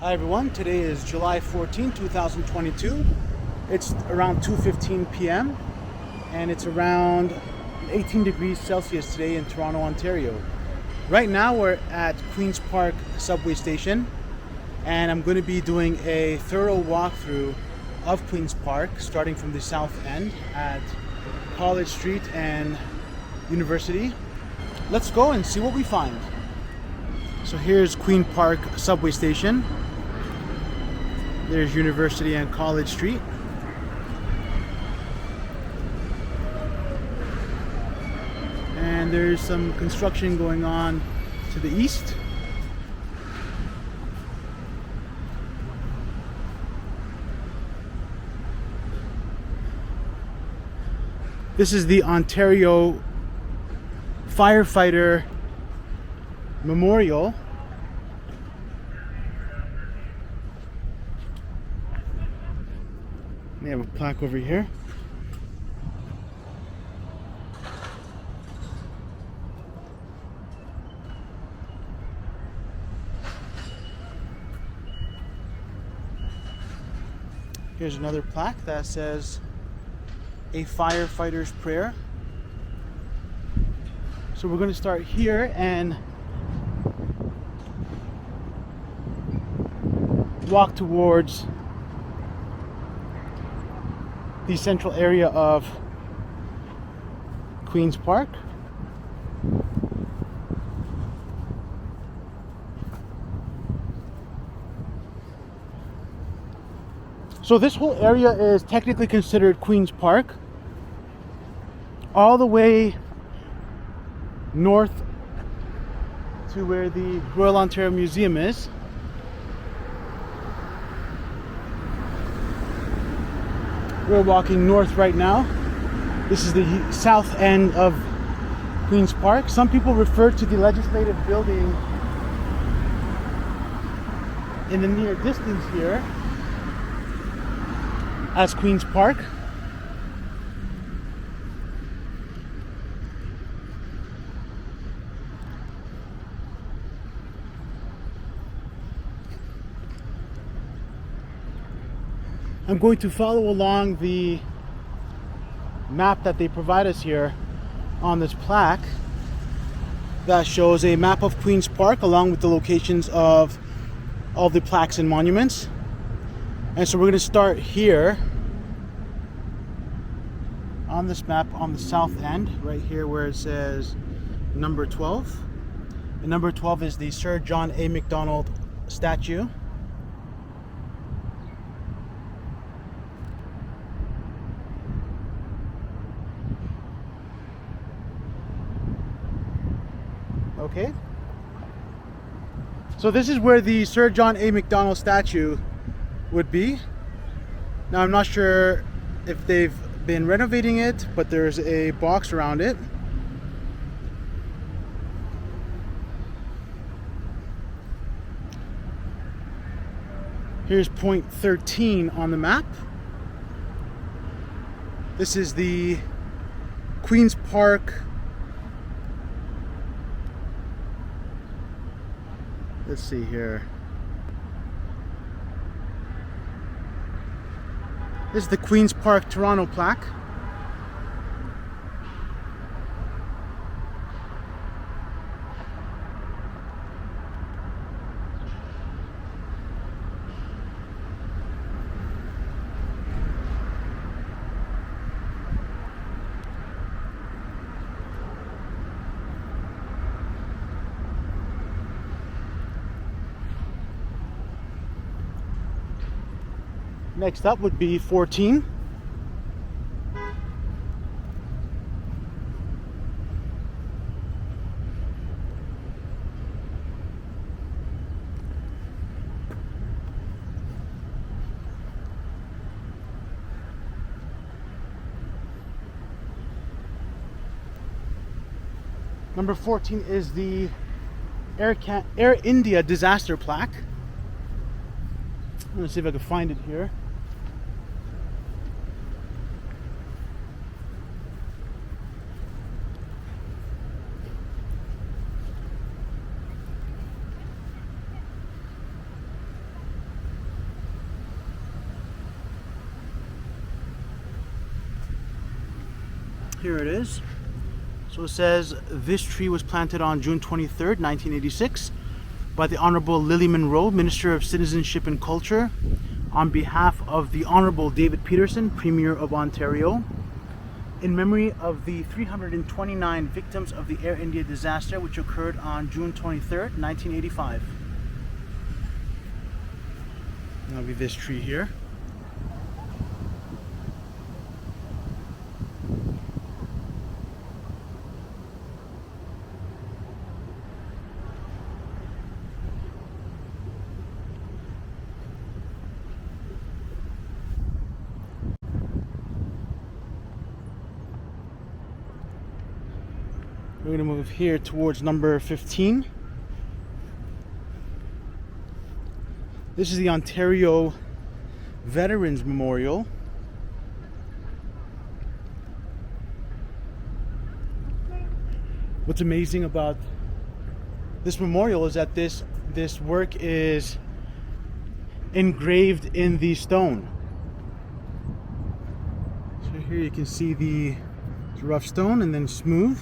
Hi everyone, today is July 14, 2022. It's around 2:15 p.m. and it's around 18 degrees Celsius today in Toronto, Ontario. Right now we're at Queen's Park subway station and I'm going to be doing a thorough walkthrough of Queen's Park starting from the south end at College Street and University. Let's go and see what we find. So here's Queen Park subway station. There's University and College Street. And there's some construction going on to the east. This is the Ontario Firefighter Memorial. They have a plaque over here. Here's another plaque that says a firefighter's prayer. So we're going to start here and walk towards the central area of Queen's Park. So this whole area is technically considered Queen's Park. All the way north to where the Royal Ontario Museum is. We're walking north right now. This is the south end of Queen's Park. Some people refer to the legislative building in the near distance here as Queen's Park. I'm going to follow along the map that they provide us here on this plaque that shows a map of Queen's Park along with the locations of all the plaques and monuments. And so we're going to start here on this map on the south end, right here where it says number 12. And number 12 is the Sir John A. Macdonald statue. Okay, so this is where the Sir John A. Macdonald statue would be. Now I'm not sure if they've been renovating it, but there's a box around it. Here's point 13 on the map. This is the Queen's Park. Let's see here. This is the Queen's Park Toronto plaque. Next up would be 14. Number 14 is the Air India disaster plaque. I'm going to see if I can find it here. Here it is. So it says, this tree was planted on June 23rd, 1986 by the Honorable Lily Monroe, Minister of Citizenship and Culture, on behalf of the Honorable David Peterson, Premier of Ontario, in memory of the 329 victims of the Air India disaster which occurred on June 23rd, 1985. That'll be this tree here. We're going to move here towards number 15. This is the Ontario Veterans Memorial. What's amazing about this memorial is that this work is engraved in the stone. So here you can see the rough stone and then smooth.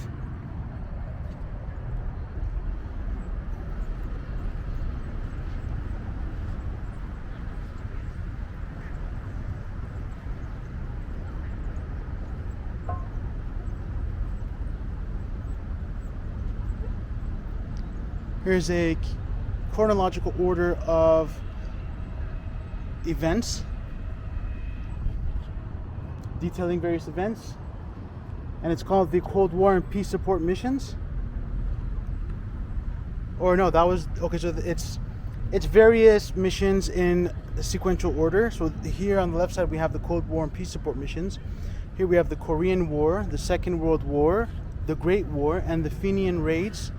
Here's a chronological order of events detailing various events, and it's called the Cold War and Peace Support Missions. Or no, that was okay. So it's various missions in sequential order. So here on the left side we have the Cold War and Peace Support Missions. Here we have the Korean War, the Second World War, the Great War, and the Fenian Raids,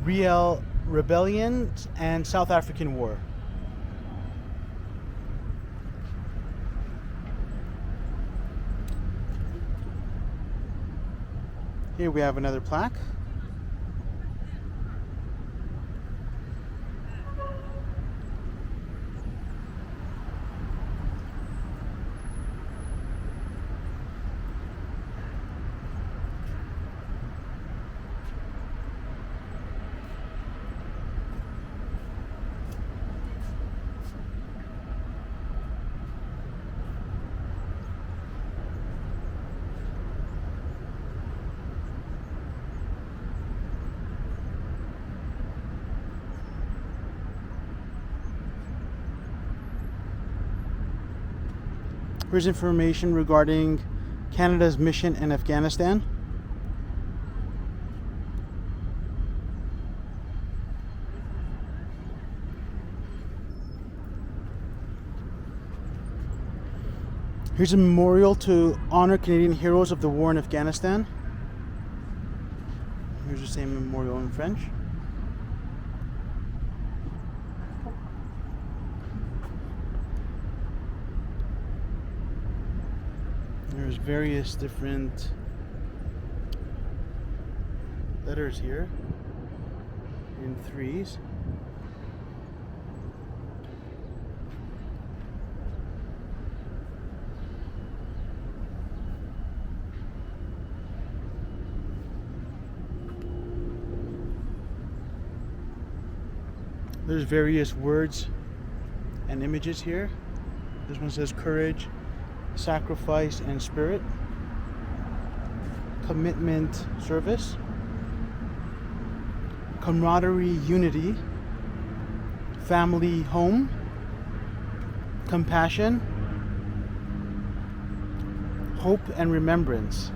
Riel Rebellion, and South African War. Here we have another plaque. Here's information regarding Canada's mission in Afghanistan. Here's a memorial to honor Canadian heroes of the war in Afghanistan. Here's the same memorial in French. There's various different letters here in threes. There's various words and images here. This one says courage, sacrifice, and spirit. Commitment, service. Camaraderie, unity. Family, home. Compassion. Hope and remembrance.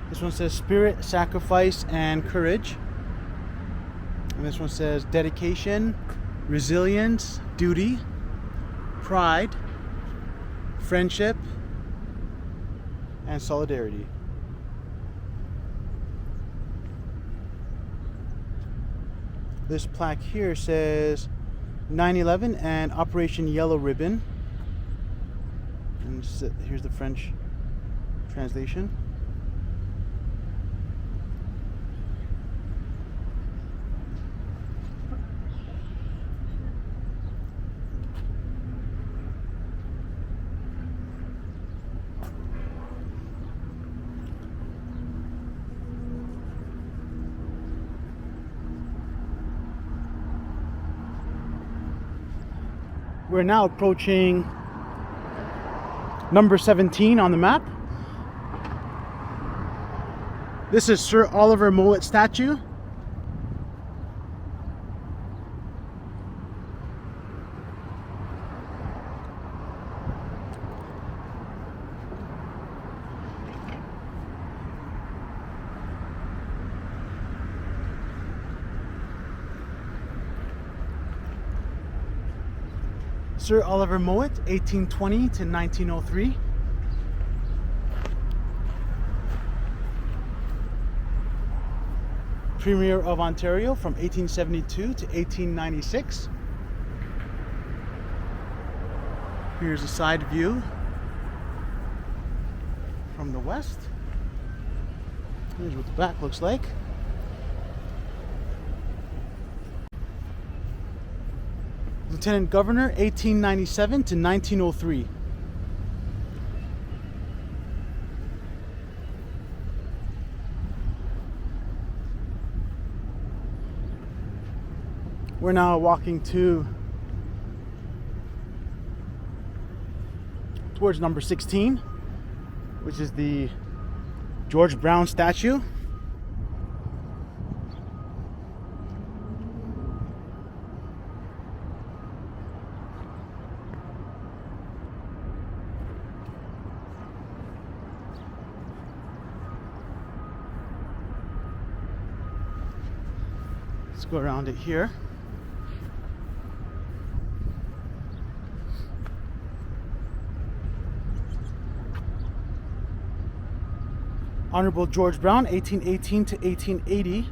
This one says spirit, sacrifice, and courage. And this one says dedication, resilience, duty, pride, friendship, and solidarity. This plaque here says 9/11 and Operation Yellow Ribbon. And here's the French translation. We're now approaching number 17 on the map. This is Sir Oliver Mowat statue. Sir Oliver Mowat, 1820 to 1903. Premier of Ontario from 1872 to 1896. Here's a side view from the west. Here's what the back looks like. Lieutenant Governor, 1897 to 1903. We're now walking towards number 16, which is the George Brown statue. Let's go around it here. Honorable George Brown, 1818 to 1880.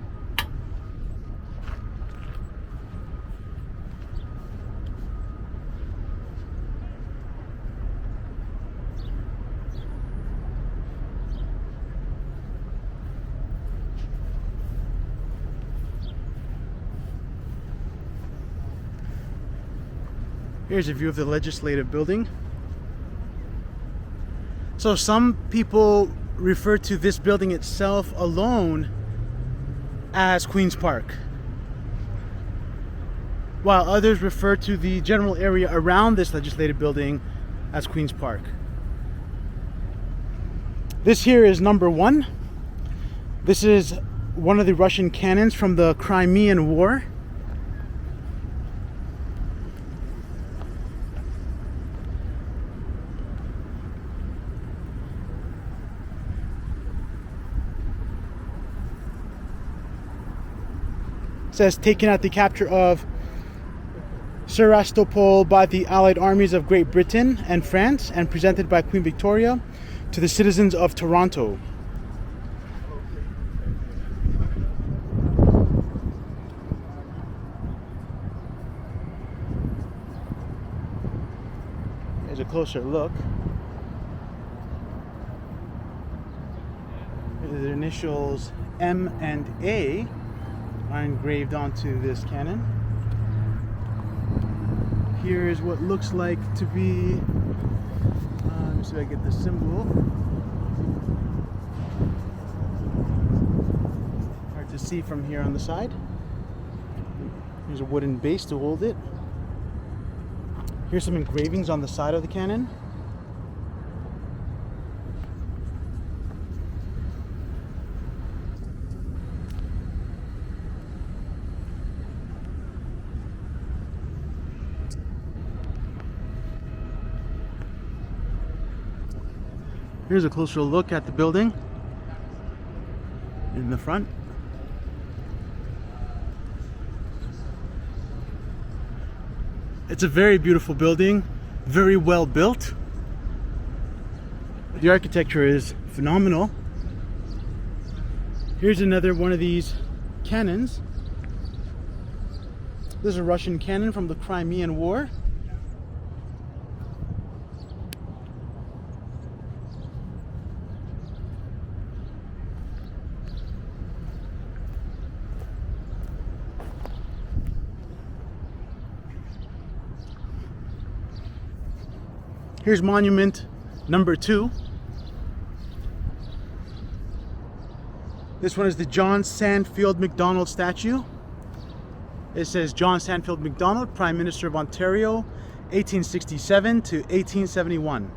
Here's a view of the Legislative Building. So some people refer to this building itself alone as Queen's Park, while others refer to the general area around this Legislative Building as Queen's Park. This here is number 1. This is one of the Russian cannons from the Crimean War. Says taken at the capture of Sevastopol by the Allied armies of Great Britain and France and presented by Queen Victoria to the citizens of Toronto. Here's a closer look. The initials M and A are engraved onto this cannon. Here is what looks like to be, let me see if I get the symbol. Hard to see from here on the side. There's a wooden base to hold it. Here's some engravings on the side of the cannon. Here's a closer look at the building in the front. It's a very beautiful building, very well built. The architecture is phenomenal. Here's another one of these cannons. This is a Russian cannon from the Crimean War. Here's monument number 2. This one is the John Sandfield Macdonald statue. It says John Sandfield Macdonald, Prime Minister of Ontario, 1867 to 1871.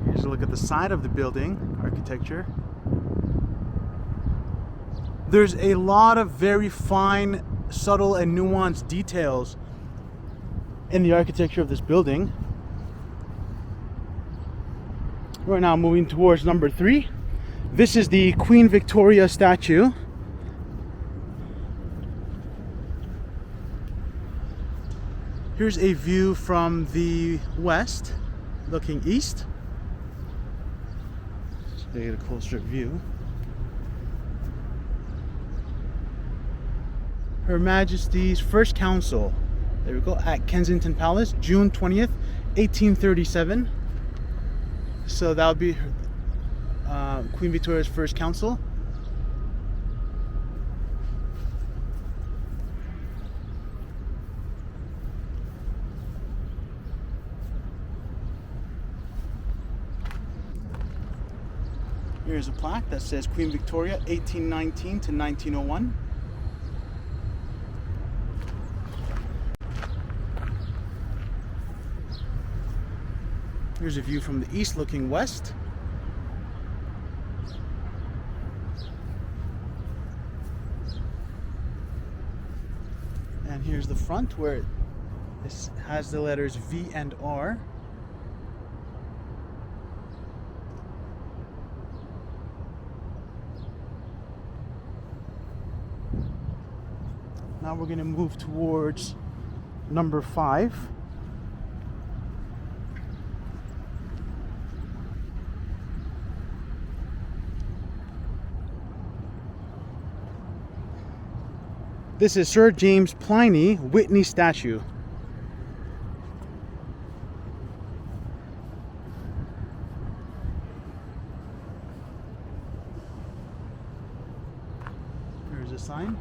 Here's a look at the side of the building, architecture. There's a lot of very fine, subtle, and nuanced details in the architecture of this building. We're now moving towards number 3. This is the Queen Victoria statue. Here's a view from the west, looking east. So they get a closer view. Her Majesty's First Council, there we go, at Kensington Palace, June 20th, 1837. So that would be Queen Victoria's First Council. Here's a plaque that says Queen Victoria 1819 to 1901. Here's a view from the east looking west. And here's the front where this has the letters V and R. Now we're going to move towards number 5. This is Sir James Pliny Whitney statue. There's a sign.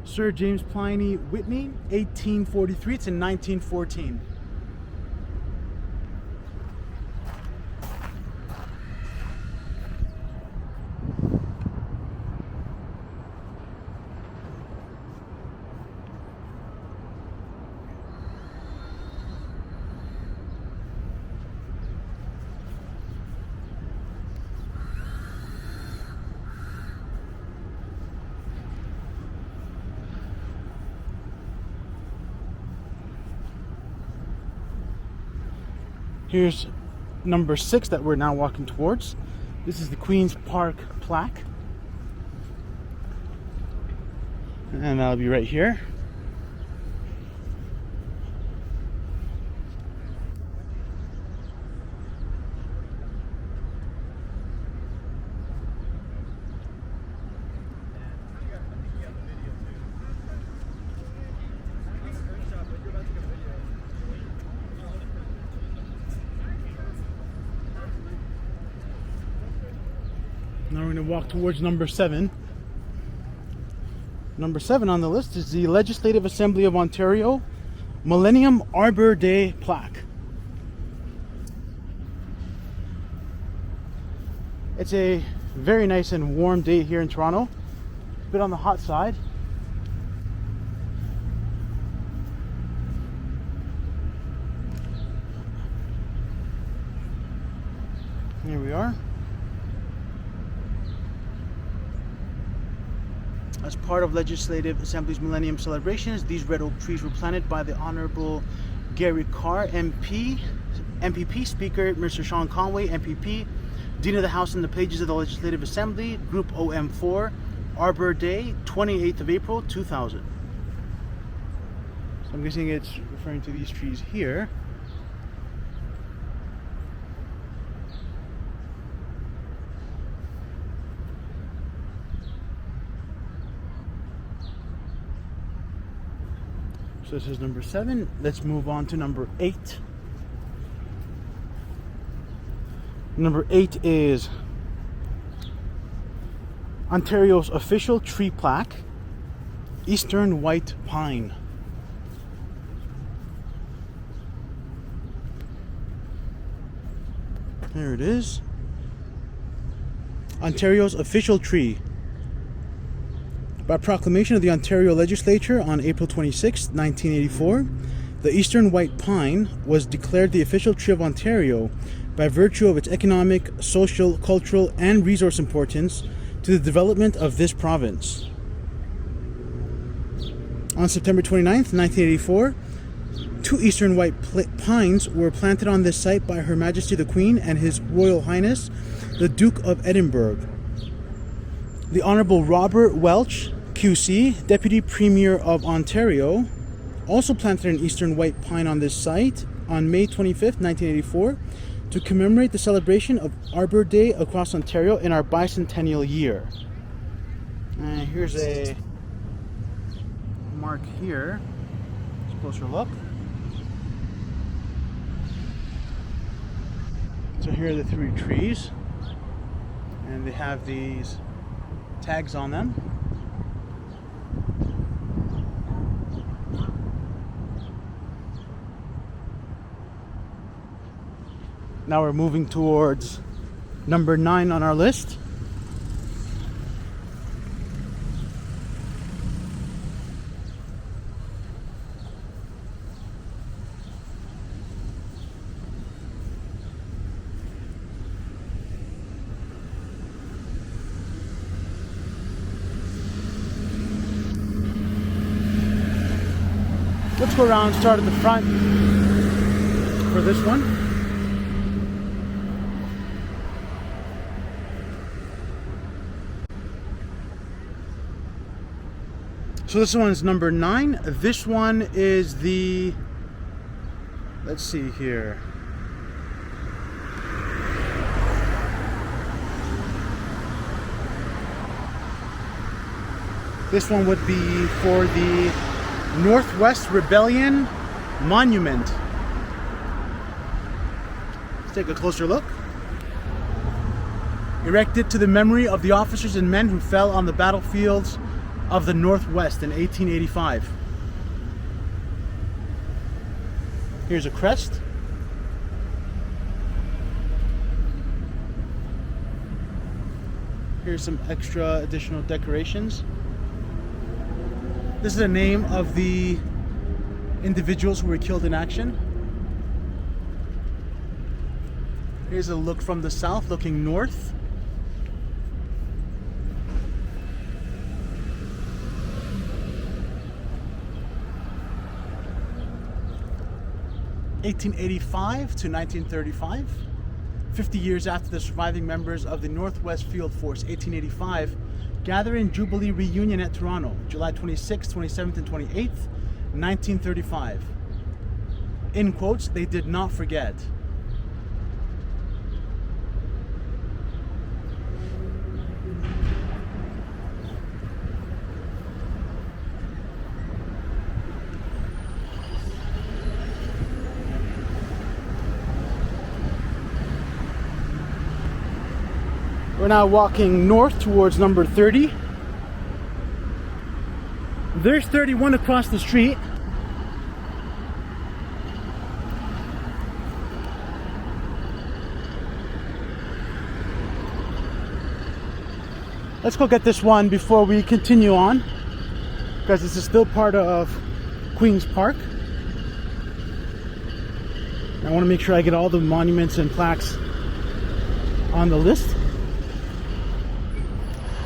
Sir James Pliny Whitney, 1843 to 1914. Here's number 6 that we're now walking towards. This is the Queen's Park plaque. And that'll be right here. Now we're going to walk towards number 7. Number 7 on the list is the Legislative Assembly of Ontario Millennium Arbor Day plaque. It's a very nice and warm day here in Toronto. A bit on the hot side. Here we are. As part of Legislative Assembly's Millennium Celebrations, these red oak trees were planted by the Honourable Gary Carr, MPP, Speaker Mr. Sean Conway, MPP, Dean of the House in the pages of the Legislative Assembly, Group OM4, Arbor Day, 28th of April, 2000. So I'm guessing it's referring to these trees here. So this is number 7. Let's move on to number 8. Number 8 is Ontario's official tree plaque, Eastern White Pine. There it is. Ontario's official tree By proclamation of the Ontario Legislature on April 26, 1984, the Eastern White Pine was declared the official tree of Ontario by virtue of its economic, social, cultural, and resource importance to the development of this province. On September 29th, 1984, 2 Eastern White Pines were planted on this site by Her Majesty the Queen and His Royal Highness the Duke of Edinburgh. The Honourable Robert Welch, QC, Deputy Premier of Ontario, also planted an Eastern White Pine on this site on May 25th, 1984, to commemorate the celebration of Arbor Day across Ontario in our bicentennial year. And here's a mark here. Let's closer look. So here are the 3 trees, and they have these tags on them. Now we're moving towards number 9 on our list. Let's go around, start at the front for this one. So this one is number 9. This one is the, let's see here. This one would be for the Northwest Rebellion Monument. Let's take a closer look. Erected to the memory of the officers and men who fell on the battlefields of the Northwest in 1885. Here's a crest. Here's some extra additional decorations. This is the name of the individuals who were killed in action. Here's a look from the south, looking north. (1885 to 1935). 50 years after the surviving members of the Northwest Field Force, 1885, gather in Jubilee reunion at Toronto, July 26th, 27th, and 28th, 1935. In quotes, they did not forget. We're now walking north towards number 30. There's 31 across the street. Let's go get this one before we continue on, because this is still part of Queen's Park. I want to make sure I get all the monuments and plaques on the list.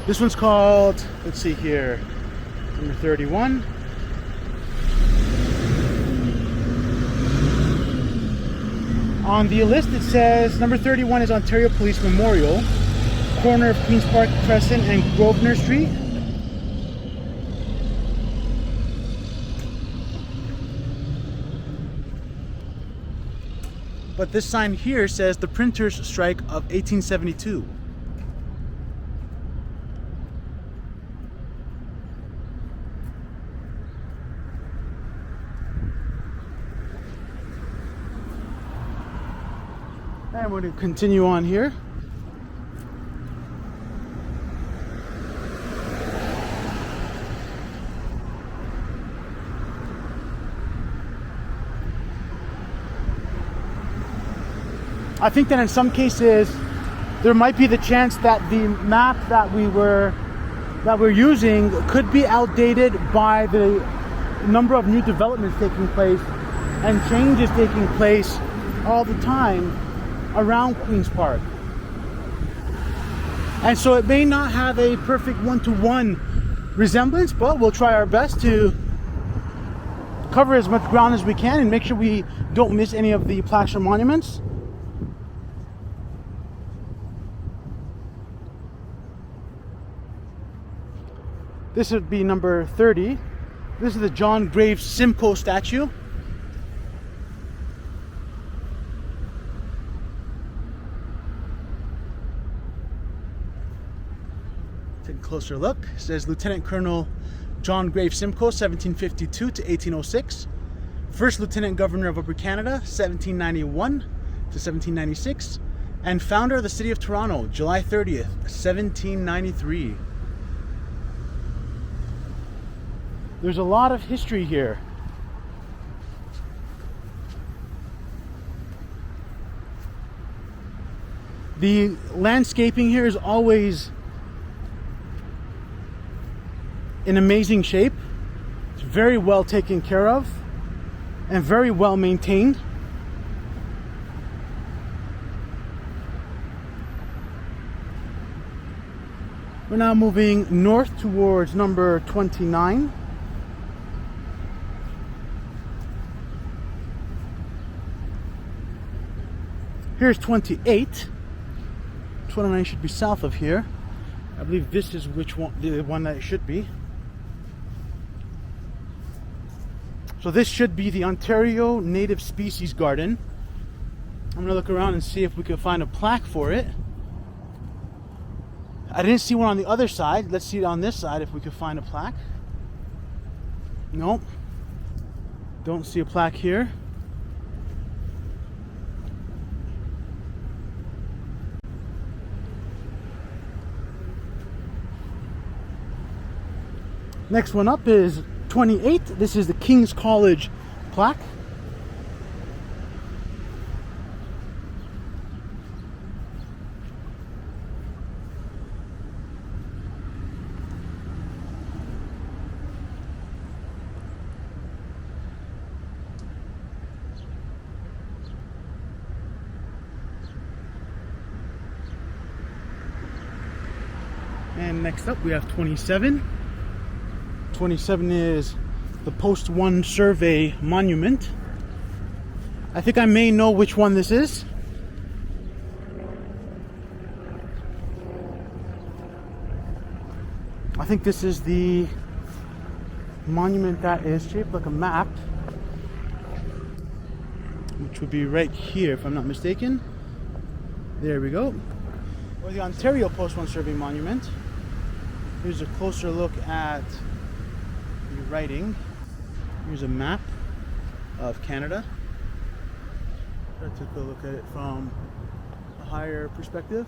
This one's called, let's see here, number 31. On the list it says number 31 is Ontario Police Memorial, corner of Queen's Park Crescent and Grosvenor Street. But this sign here says the printers' strike of 1872. And we're going to continue on here. I think that in some cases there might be the chance that the map that we were that we're using could be outdated by the number of new developments taking place and changes taking place all the time around Queen's Park. And so it may not have a perfect one-to-one resemblance, but we'll try our best to cover as much ground as we can and make sure we don't miss any of the plaques or monuments. This would be number 30. This is the John Graves Simcoe statue. Take a closer look. It says Lieutenant Colonel John Graves Simcoe, 1752 to 1806. First Lieutenant Governor of Upper Canada, 1791 to 1796. And founder of the City of Toronto, July 30th, 1793. There's a lot of history here. The landscaping here is always in amazing shape. It's very well taken care of and very well maintained. We're now moving north towards number 29. Here's 28. 29 should be south of here. I believe this is which one, the one that it should be. So this should be the Ontario Native Species Garden. I'm gonna look around and see if we can find a plaque for it. I didn't see one on the other side. Let's see it on this side if we could find a plaque. Nope. Don't see a plaque here. Next one up is 28. This is the King's College plaque. And next up we have 27. 27 is the Post 1 Survey Monument. I think I may know which one this is. I think this is the monument that is shaped like a map, which would be right here if I'm not mistaken. There we go. Or the Ontario Post 1 Survey Monument. Here's a closer look at the writing. Here's a map of Canada. I took a look at it from a higher perspective.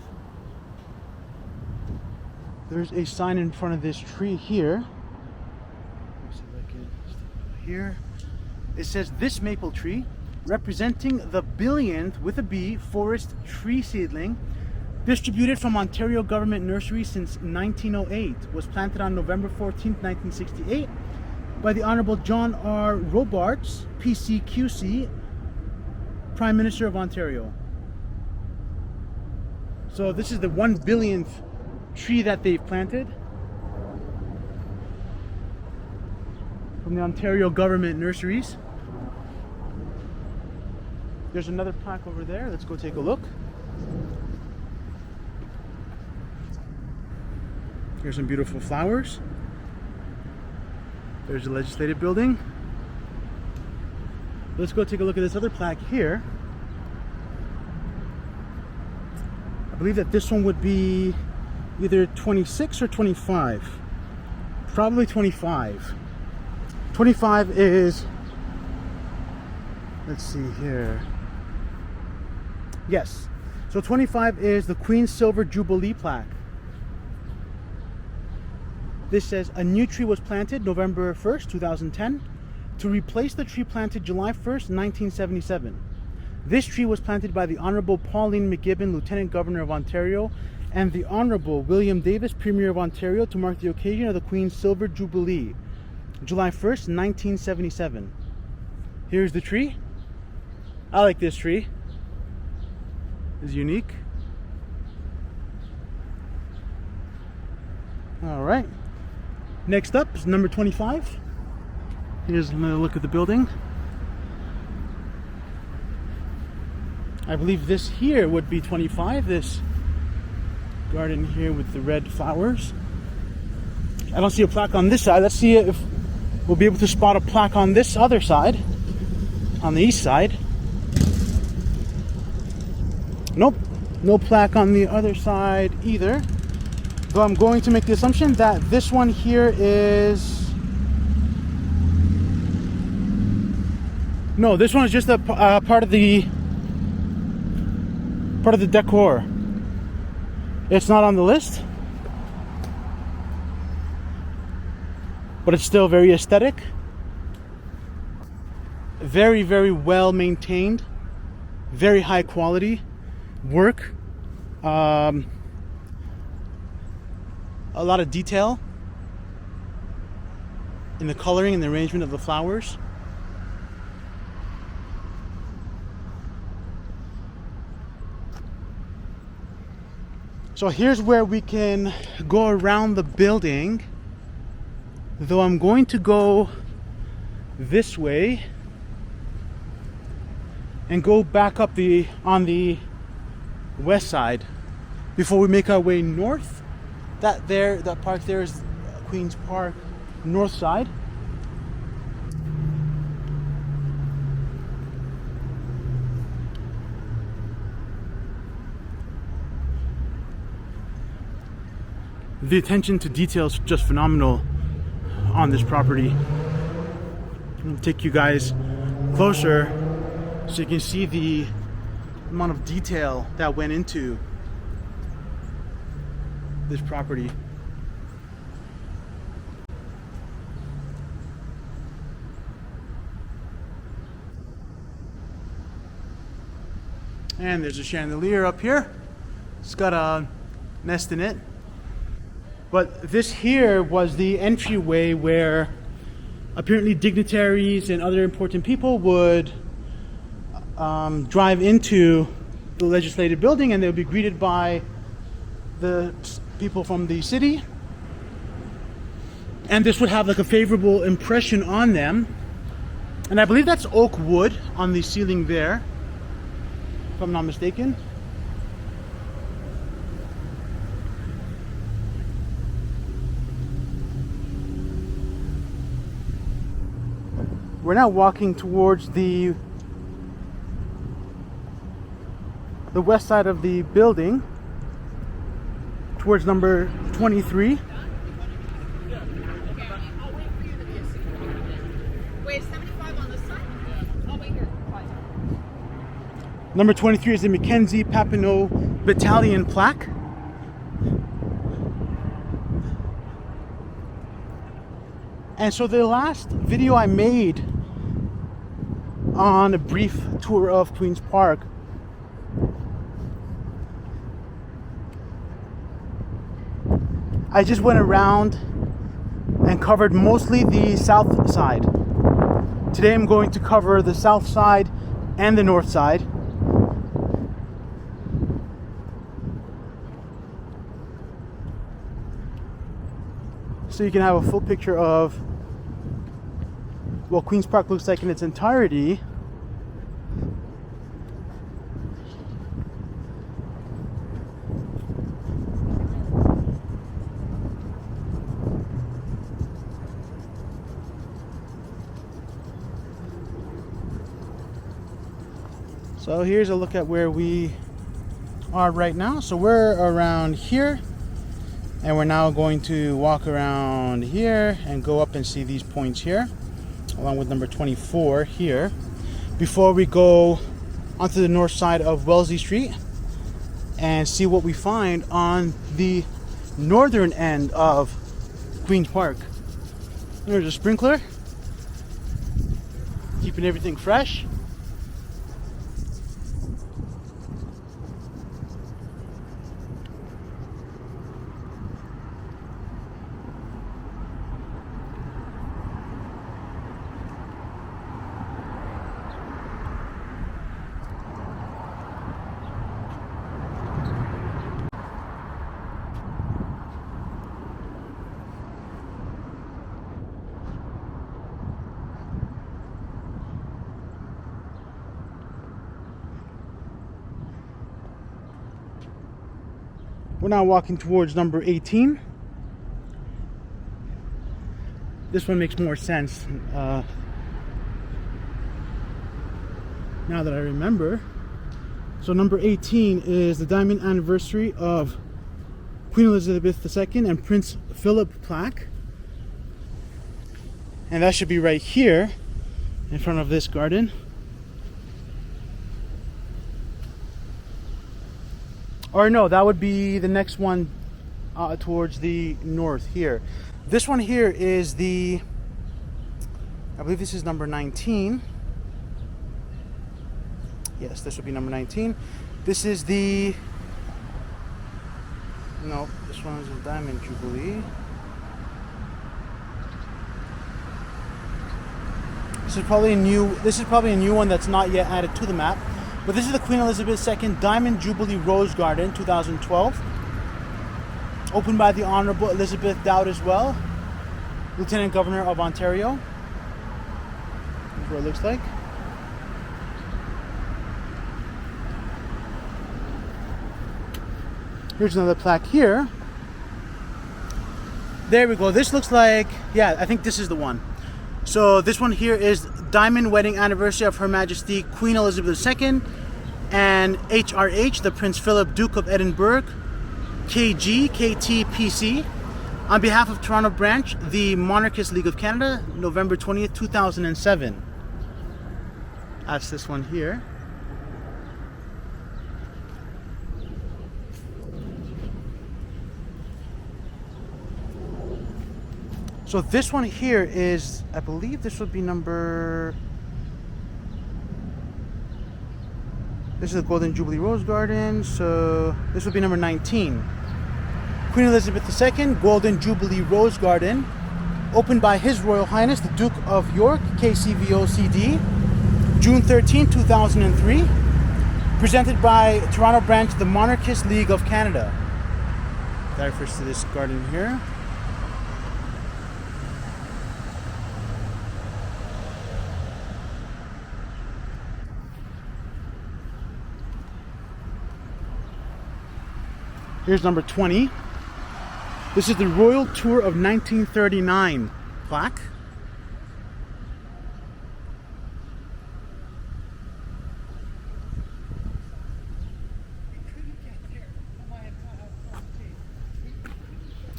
There's a sign in front of this tree here. Let me see if I can step here. It says, "This maple tree, representing the billionth with a B forest tree seedling, distributed from Ontario Government Nursery since 1908, was planted on November 14th, 1968 by the Honorable John R. Robarts, PCQC, Prime Minister of Ontario." So this is the 1 billionth tree that they've planted from the Ontario Government Nurseries. There's another plaque over there. Let's go take a look. Here's some beautiful flowers. There's the legislative building. Let's go take a look at this other plaque here. I believe that this one would be either 26 or 25. Probably 25. 25 is, let's see here. Yes. So 25 is the Queen's Silver Jubilee plaque. This says, "A new tree was planted November 1st, 2010 to replace the tree planted July 1st, 1977. This tree was planted by the Honorable Pauline McGibbon, Lieutenant Governor of Ontario, and the Honorable William Davis, Premier of Ontario, to mark the occasion of the Queen's Silver Jubilee, July 1st, 1977. Here's the tree. I like this tree. It's unique. All right. Next up is number 25. Here's another look at the building. I believe this here would be 25. This garden here with the red flowers. I don't see a plaque on this side. Let's see if we'll be able to spot a plaque on this other side, on the east side. Nope, no plaque on the other side either. Though I'm going to make the assumption that this one here is... No, this one is just a part of the decor. It's not on the list, but it's still very aesthetic. Very, very well maintained. Very high quality work. A lot of detail in the coloring and the arrangement of the flowers. So here's where we can go around the building, though I'm going to go this way and go back up on the west side before we make our way north. That park there is Queen's Park, north side. The attention to detail is just phenomenal on this property. I'll take you guys closer so you can see the amount of detail that went into this property. And there's a chandelier up here. It's got a nest in it. But this here was the entryway where apparently dignitaries and other important people would drive into the legislative building, and they would be greeted by the people from the city. And this would have like a favorable impression on them. And I believe that's oak wood on the ceiling there, if I'm not mistaken. We're now walking towards the west side of the building, towards number 23. Wait, 75 on this side? I'll wait here. Number 23 is the Mackenzie Papineau Battalion plaque. And so the last video I made on a brief tour of Queen's Park, I just went around and covered mostly the south side. Today I'm going to cover the south side and the north side. So you can have a full picture of what Queen's Park looks like in its entirety. So here's a look at where we are right now. So we're around here, and we're now going to walk around here and go up and see these points here, along with number 24 here, before we go onto the north side of Wellesley Street and see what we find on the northern end of Queen's Park. There's a sprinkler, keeping everything fresh. We're now walking towards number 18. This one makes more sense now that I remember. So number 18 is the diamond anniversary of Queen Elizabeth II and Prince Philip plaque. And that should be right here in front of this garden. Or no, that would be the next one towards the north here. This one here is the, I believe this is number 19. Yes, this would be number 19. This is the, no, this one is a Diamond Jubilee. This is probably a new one that's not yet added to the map. But this is the Queen Elizabeth II Diamond Jubilee Rose Garden 2012. Opened by the Honorable Elizabeth Dowd as well, Lieutenant Governor of Ontario. That's what it looks like. Here's another plaque here. There we go. This looks like, yeah, I think this is the one. So this one here is Diamond Wedding Anniversary of Her Majesty Queen Elizabeth II and HRH, the Prince Philip Duke of Edinburgh, KG, KTPC. On behalf of Toronto branch, the Monarchist League of Canada, November 20th, 2007. That's this one here. So this one here is, I believe this would be number, this is the Golden Jubilee Rose Garden, so this would be number 19. Queen Elizabeth II Golden Jubilee Rose Garden, opened by His Royal Highness the Duke of York, KCVOCD, June 13, 2003. Presented by Toronto branch, the Monarchist League of Canada. That refers to this garden here. Here's number 20. This is the Royal Tour of 1939 plaque.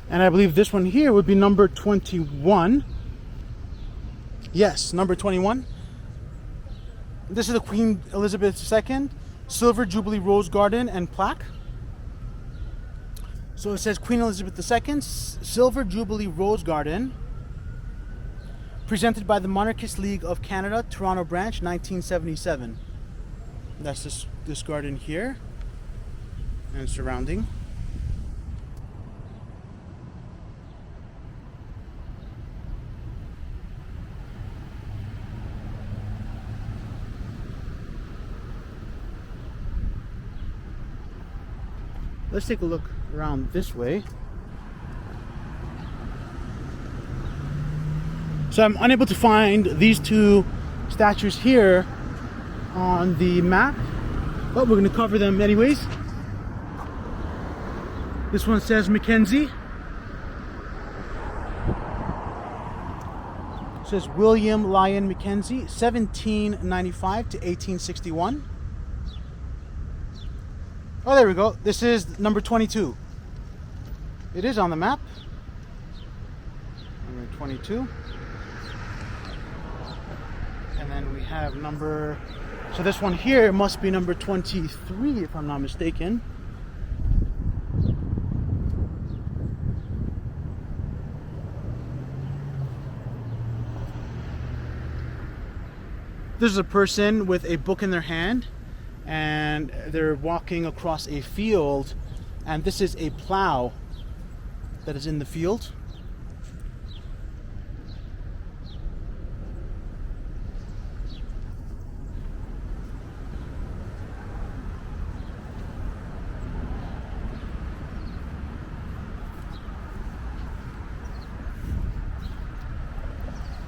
And I believe this one here would be number 21. Yes, number 21. This is the Queen Elizabeth II Silver Jubilee Rose Garden and plaque. So it says Queen Elizabeth II Silver Jubilee Rose Garden, presented by the Monarchist League of Canada, Toronto branch, 1977. That's this garden here and surrounding. Let's take a look around this way. So I'm unable to find these two statues here on the map, but we're going to cover them anyways. This one says Mackenzie. It says William Lyon Mackenzie, 1795 to 1861. Oh, there we go. This is number 22. It is on the map. Number 22. And then we have number... So this one here must be number 23, if I'm not mistaken. This is a person with a book in their hand, and they're walking across a field, and this is a plow that is in the field.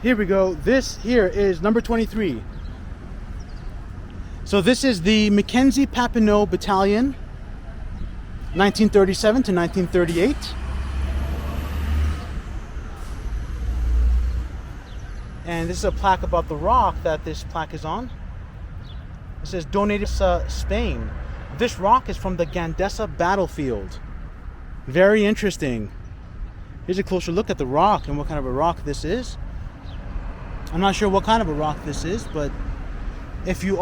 Here we go. This here is number 23. So this is the Mackenzie Papineau Battalion, 1937 to 1938. And this is a plaque about the rock that this plaque is on. It says donated to Spain. This rock is from the Gandesa battlefield. Very interesting. Here's a closer look at the rock and what kind of a rock this is. I'm not sure what kind of a rock this is, but if you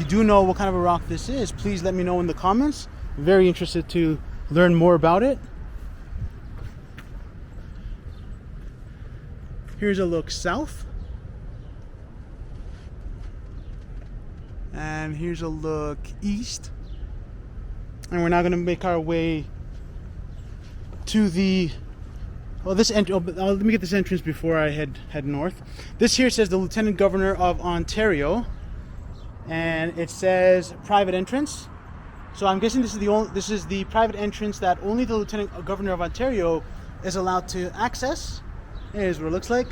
do know what kind of a rock this is, please let me know in the comments. I'm very interested to learn more about it. Here's a look south. And here's a look east. And we're now going to make our way to the let me get this entrance before I head north. This here says the Lieutenant Governor of Ontario, and it says private entrance. So I'm guessing this is the private entrance that only the Lieutenant Governor of Ontario is allowed to access. Here's what it looks like.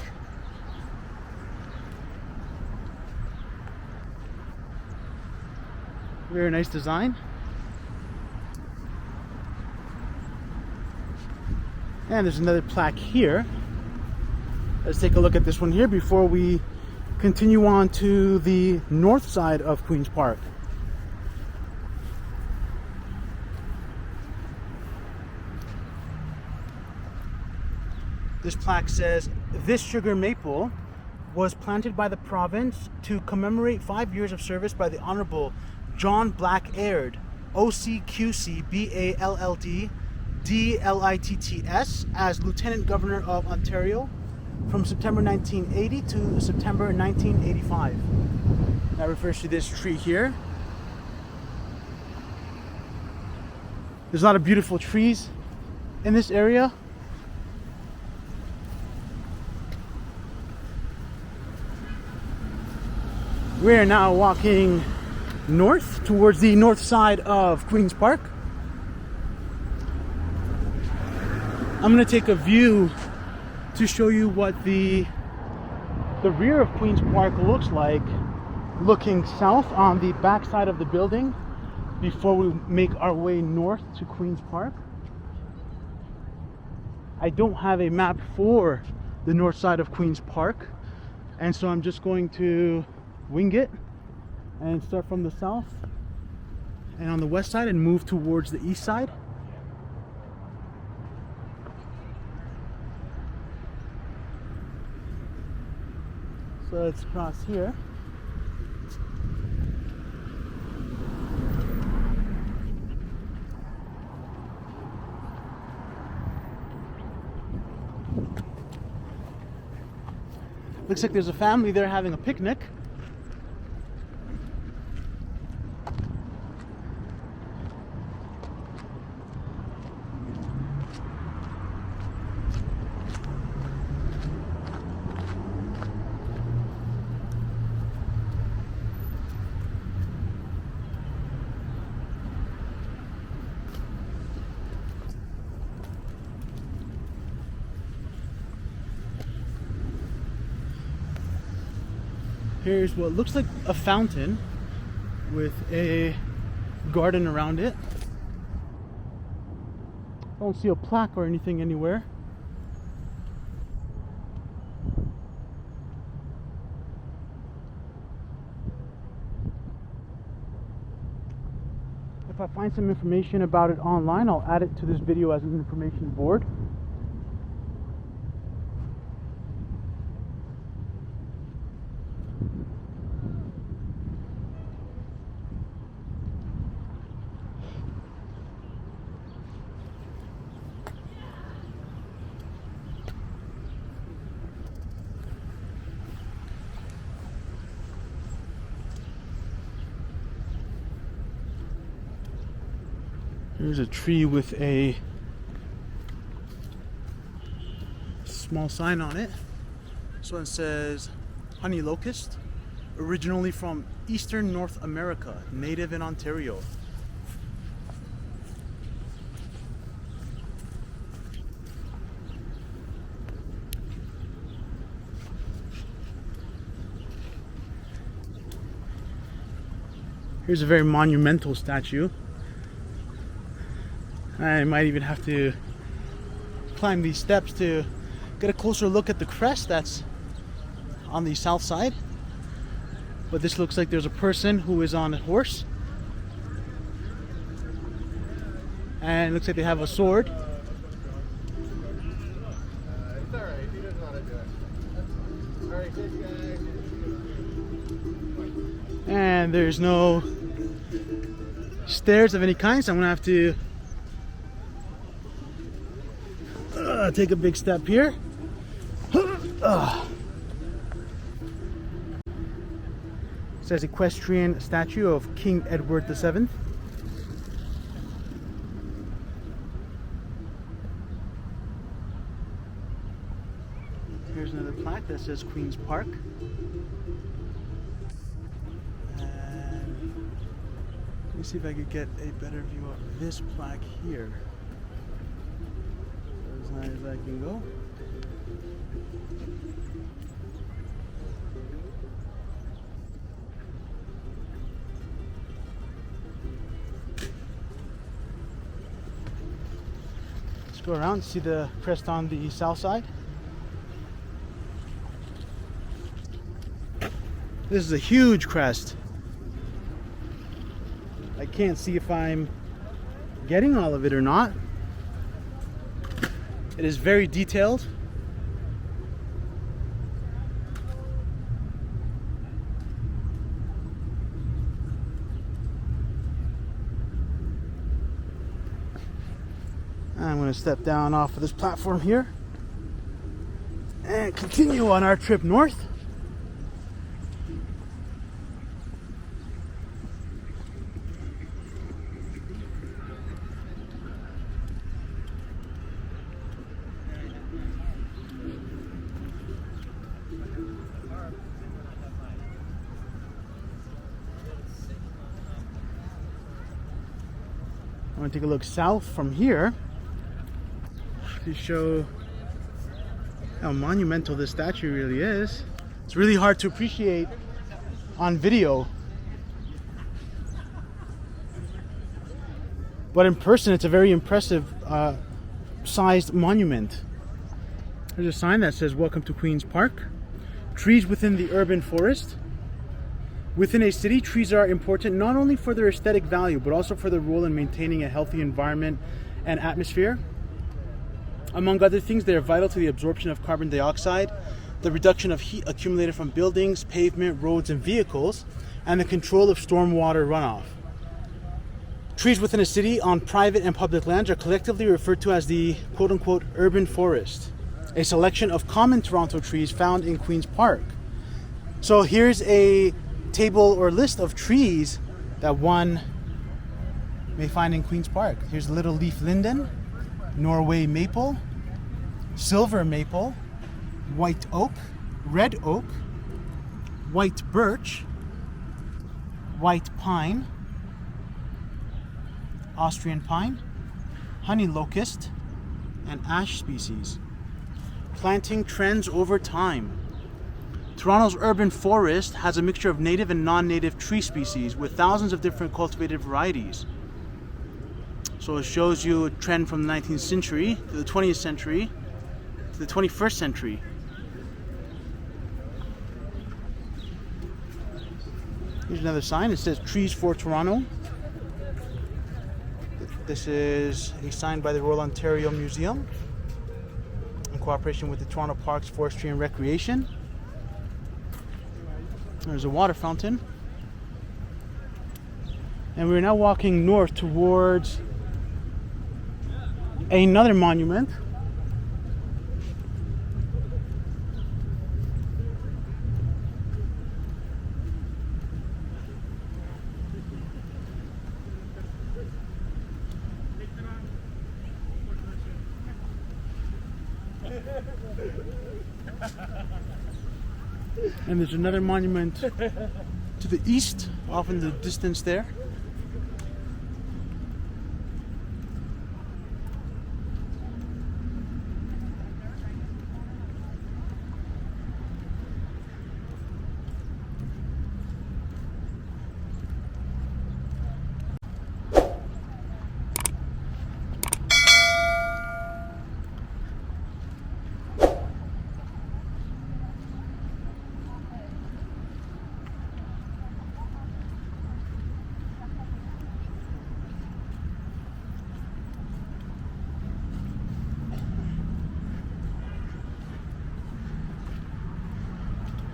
Very nice design. And there's another plaque here. Let's take a look at this one here before we continue on to the north side of Queen's Park. This plaque says, "This sugar maple was planted by the province to commemorate 5 years of service by the Honorable John Black-Aird, OCQC BALLD DLITTS, as Lieutenant Governor of Ontario from September 1980 to September 1985. That refers to this tree here. There's a lot of beautiful trees in this area. We're now walking north towards the north side of Queen's Park. I'm going to take a view to show you what the rear of Queen's Park looks like looking south on the back side of the building before we make our way north to Queen's Park. I don't have a map for the north side of Queen's Park, and so I'm just going to wing it and start from the south and on the west side and move towards the east side. So let's cross here. Looks like there's a family there having a picnic. Here's what looks like a fountain with a garden around it. I don't see a plaque or anything anywhere. If I find some information about it online, I'll add it to this video as an information board. Here's a tree with a small sign on it. This one says honey locust, originally from eastern North America, native in Ontario. Here's a very monumental statue. I might even have to climb these steps to get a closer look at the crest that's on the south side. But this looks like there's a person who is on a horse. And it looks like they have a sword. It's alright, he doesn't want to do it. Alright, this guy. And there's no stairs of any kind, so I'm gonna have to take a big step here. It says equestrian statue of King Edward VII. Here's another plaque that says Queen's Park. And let me see if I could get a better view of this plaque here. As high as I can go. Let's go around and see the crest on the south side. This is a huge crest. I can't see if I'm getting all of it or not. It is very detailed. I'm going to step down off of this platform here and continue on our trip north. I'm going to take a look south from here to show how monumental this statue really is. It's really hard to appreciate on video, but in person it's a very impressive sized monument. There's a sign that says "Welcome to Queen's Park." Trees within the urban forest. Within a city, trees are important not only for their aesthetic value, but also for their role in maintaining a healthy environment and atmosphere. Among other things, they are vital to the absorption of carbon dioxide, the reduction of heat accumulated from buildings, pavement, roads, and vehicles, and the control of stormwater runoff. Trees within a city on private and public lands are collectively referred to as the quote-unquote urban forest, a selection of common Toronto trees found in Queen's Park. So here's a table or list of trees that one may find in Queen's Park. Here's little leaf linden, Norway maple, silver maple, white oak, red oak, white birch, white pine, Austrian pine, honey locust, and ash species. Planting trends over time. Toronto's urban forest has a mixture of native and non-native tree species with thousands of different cultivated varieties. So it shows you a trend from the 19th century to the 20th century to the 21st century. Here's another sign. It says Trees for Toronto. This is a sign by the Royal Ontario Museum in cooperation with the Toronto Parks, Forestry and Recreation. There's a water fountain. And we're now walking north towards another monument. And there's another monument to the east, off in the distance there.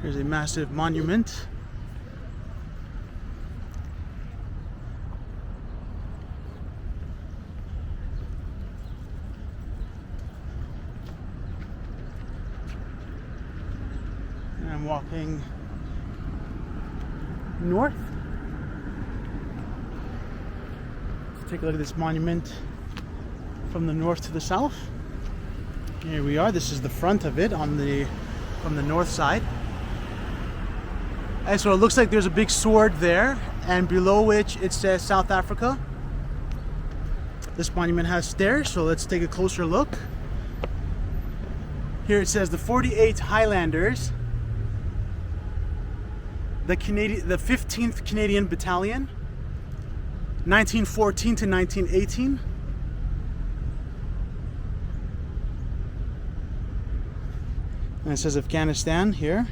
Here's a massive monument. And I'm walking north. Let's take a look at this monument from the north to the south. Here we are. This is the front of it from the north side. And so it looks like there's a big sword there, and below which it says South Africa. This monument has stairs, so let's take a closer look. Here it says the 48 Highlanders, the 15th Canadian Battalion, 1914 to 1918. And it says Afghanistan here.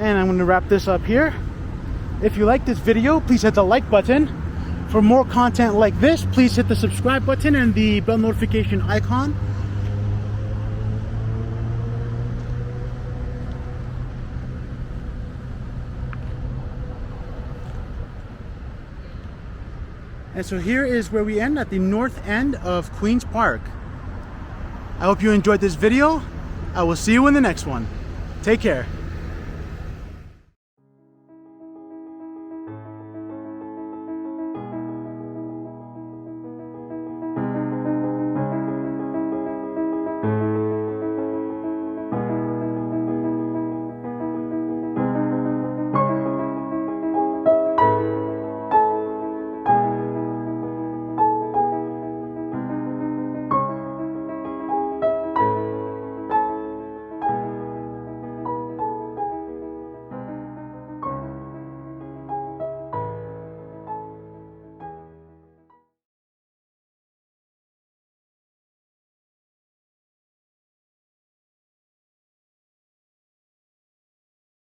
And I'm going to wrap this up here. If you like this video, please hit the like button. For more content like this, please hit the subscribe button and the bell notification icon. And so here is where we end at the north end of Queen's Park. I hope you enjoyed this video. I will see you in the next one. Take care.